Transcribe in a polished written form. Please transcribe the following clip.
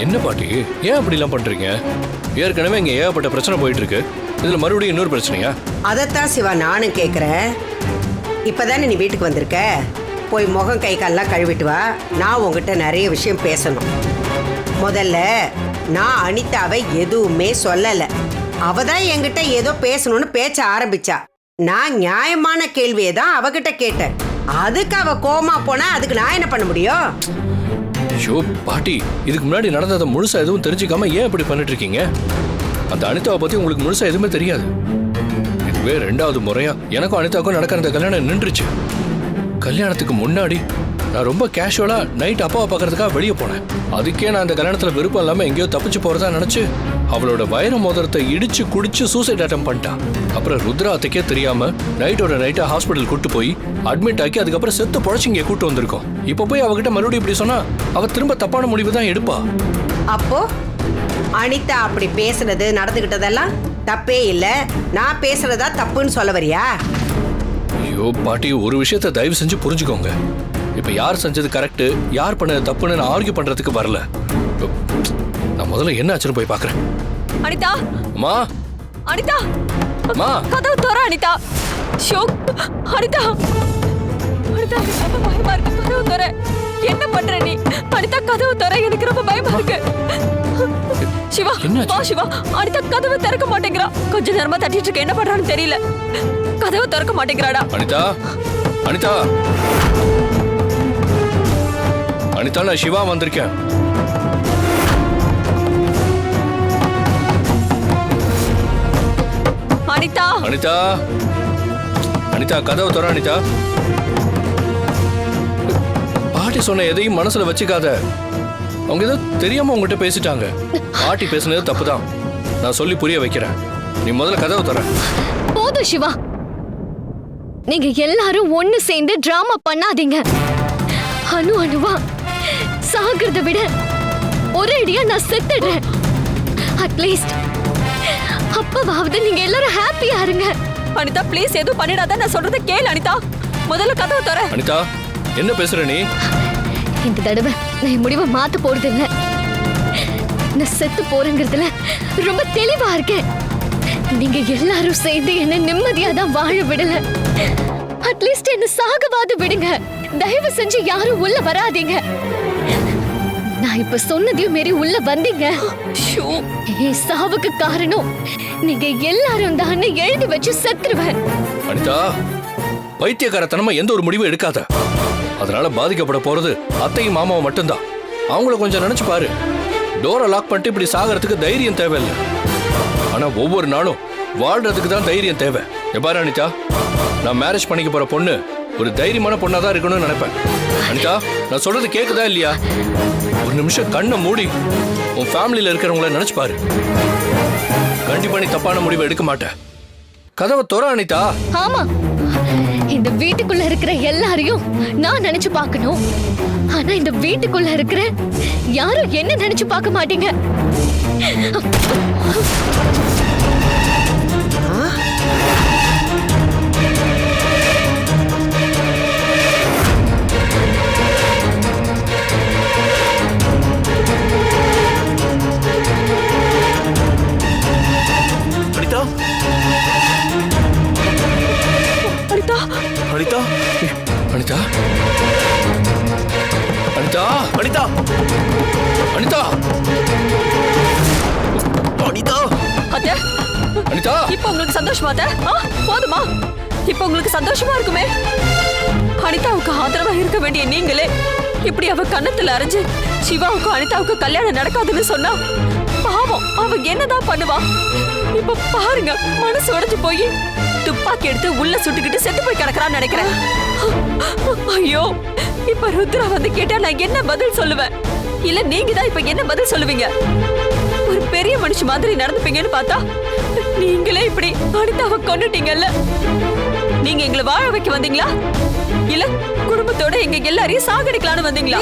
என்ன பாட்டி, ஏன் அப்படிலாம் பண்றீங்க? ஏற்கனவே இங்க ஏகப்பட்ட பிரச்சனை போயிட்டு இருக்கு. இதுல மறுபடியும் இன்னொரு பிரச்சனையா? அதைத்தான் சிவா நானும் கேட்குறேன். இப்பதானே நீ வீட்டுக்கு வந்திருக்க, போய் முகம் கை கால்லாம் கழுவிட்டு வா. நான் உங்ககிட்ட நிறைய விஷயம் பேசணும். முதல்ல நான் அனிதாவை எதுவுமே சொல்லலை. அவ தான் என்கிட்ட ஏதோ பேசணும்னு பேச்ச ஆரம்பிச்சா. நான் நியாயமான கேள்வியை தான் அவகிட்ட கேட்டேன். அதுக்கு அவ கோமா போனா அதுக்கு நான் என்ன பண்ண முடியும்? ஐயோ பாட்டி, இதுக்கு முன்னாடி நடந்ததை முழுசா எதுவும் தெரிஞ்சுக்காம ஏன் இப்படி பண்ணிட்டு இருக்கீங்க? அந்த அனிதாவை பத்தி உங்களுக்கு முழுசா எதுவுமே தெரியாது. இதுவே 2வது முறையா எனக்கும் அனிதாவுக்கும் நடக்கிற அந்த கல்யாணம் நின்றுச்சு. கல்யாணத்துக்கு முன்னாடி நான் ரொம்ப கேஷுவலா நைட் அப்பாவை பார்க்கறதுக்காக வெளியே போனேன். அதுக்கே நான் அந்த கல்யாணத்துல விருப்பம் இல்லாம எங்கேயோ தப்பிச்சு போறதா நினைச்சு அவளோட வைர மோதிரத்தை இடிச்சு குடிச்சு சூசைட் அட்டம் பண்ணிட்டான். அப்புறம் ருத்ரா அத்தைக்கே தெரியாம நைட்டா ஹாஸ்பிட்டல் கூட்டு போய் அட்மிட் ஆக்கி அதுக்கப்புறம் செத்து பொழைச்சு இங்கே கூட்டு வந்திருக்கோம். இப்ப போய் அவகிட்ட மறுபடியும் இப்படி சொன்னா அவ திரும்ப தப்பான முடிவு தான் எடுப்பா. அப்போ அனிதா அப்படி பேசுனது நடந்துகிட்டதெல்லாம் தப்பே இல்ல, நான் பேசுறதா தப்புன்னு சொல்ல வரியா? ஐயோ பாட்டி, ஒரு விஷயத்த தயவு செஞ்சு புரிஞ்சுக்கோங்க. இப்ப யார் செஞ்சது கரெக்ட், யார் பண்ணது தப்புன்னு நான் ஆர்கியூ பண்றதுக்கு வரல. நான் முதல்ல என்ன ஆச்சுன்னு போய் பாக்குறேன். அனிதா, அம்மா, அனிதா, அம்மா, கதவு தர அனிதா. ஷோ, அனிதா, அனிதா, எனக்கு ரொம்ப பயமா இருக்கு. கதவு தர. என்ன பண்ற நீ? அனிதா, கதவு தர. எனக்கு ரொம்ப பயமா இருக்கு. சிவா, வா சிவா. அனிதா கதவு திறக்க மாட்டேங்கிறா. கொஞ்ச நேரமா தட்டிட்டு இருக்க, என்ன பண்றான்னு தெரியல. கதவு திறக்க மாட்டேங்கிறாடா. அனிதா, அனிதா, அனிதா, நான் சிவா வந்திருக்கேன். அனிதா, அனிதா, அனிதா, கதவு தர அனிதா. பாட்டி சொன்ன எதையும் மனசுல வச்சுக்காத. அவங்க ஏதோ தெரியாம உங்ககிட்ட பேசிட்டாங்க. பாட்டி பேசுனது தப்புதான். நான் சொல்லி புரிய வைக்கிறேன். நீ முதல்ல கதவு தர. போதும் சிவா, நீங்க எல்லாரும் ஒண்ணு சேர்ந்து டிராமா பண்ணாதீங்க. அணு அணுவா சாகிறத விட ஒரு அடியா நான் செத்துடுறேன். அட்லீஸ்ட் அப்பவாவது நீங்க எல்லாரும் ஹாப்பியா இருங்க. அனிதா ப்ளீஸ் எதுவும் பண்ணிடாத. நான் சொல்றத கேளு அனிதா. முதல்ல கதவு தர. அனிதா, என்ன பேசுற நீ? இந்த தடவை நான் என் முடிவை மாத்த போறது இல்ல. நான் செத்து போறேங்கிறதுல ரொம்ப தெளிவா இருக்கேன். நீங்க எல்லாரும் சேர்ந்து என்ன நிம்மதியா தான் வாழ விடல. அட்லீஸ்ட் என்ன சாகவாது விடுங்க. தயவு செஞ்சு யாரும் உள்ள வராதீங்க. நான் இப்ப சொன்னதையும் மீறி உள்ள வந்தீங்க, என் சாவுக்கு காரணம் நீங்க எல்லாரும் தான் எழுதி வச்சு செத்துருவேன். அனிதா, பைத்தியக்காரத்தனமா எந்த ஒரு முடிவும் எடுக்காத. அதனால பாதிக்கப்பட போறது அத்தையும் மாமாவும் மட்டும்தான். அவங்கள கொஞ்சம் நினைச்சு பாரு. டோரை லாக் பண்ணிட்டு இப்படி சாகிறதுக்கு தைரியம் தேவையில்லை. ஆனா ஒவ்வொரு நாளும் வாழ்றதுக்கு தான் தைரியம் தேவை. எப்பாரு அனிதா, நான் மேரேஜ் பண்ணிக்க போற பொண்ணு ஒரு தைரியமான பொண்ணா தான் இருக்கணும்னு நினைப்பேன். அனிதா, நான் சொல்றது கேக்குதா இல்லையா? ஒரு நிமிஷம் கண்ணை மூடி உன் ஃபேமிலியில இருக்கிறவங்கள நினைச்சு பாரு. கண்டிப்பா நீ தப்பான முடிவை எடுக்க மாட்டேன். கதவை தொற அனிதா. ஆமா, இந்த வீட்டுக்குள்ள இருக்கிற எல்லாரையும் நான் நினைச்சு பார்க்கணும். ஆனா இந்த வீட்டுக்குள்ள இருக்கிற யாரும் என்ன நினைச்சு பார்க்க மாட்டீங்க. அனிதா, அனிதா, அனிதா, அனிதா, அனிதா, அனிதா, அத்தை, அனிதா. இப்போ உங்களுக்கு சந்தோஷமா அத்தை? போதுமா? இப்போ உங்களுக்கு சந்தோஷமா இருக்குமே? அனிதாவுக்கு ஆதரவா இருக்க வேண்டிய நீங்களே இப்படி அவ கண்ணத்துல அரைஞ்சு சிவாவுக்கும் அனிதாவுக்கும் கல்யாணம் நடக்காதுன்னு சொன்னா பாவம் அவ என்னதான் பண்ணுவா? இப்ப பாருங்க, மனசு உடைஞ்சு போய் துப்பாக்கி எடுத்து உள்ள சுட்டுக்கிட்டு செத்து போய் கிடக்குறான்னு நினைக்கிறேன். ஐயோ, இப்ப ருத்ரா வந்து கேட்டா நான் என்ன பதில் சொல்லுவேன்? இல்ல நீங்க தான் இப்ப என்ன பதில் சொல்லுவீங்க? ஒரு பெரிய மனுஷ மாதிரி நடந்துப்பீங்கன்னு பார்த்தா நீங்களே இப்படி அனிதாவை கொன்னுட்டீங்கல்ல. நீங்க எங்களை வாழ வைக்க வந்தீங்களா இல்ல குடும்பத்தோட எங்க எல்லாரையும் சாகடிக்கலான்னு வந்தீங்களா?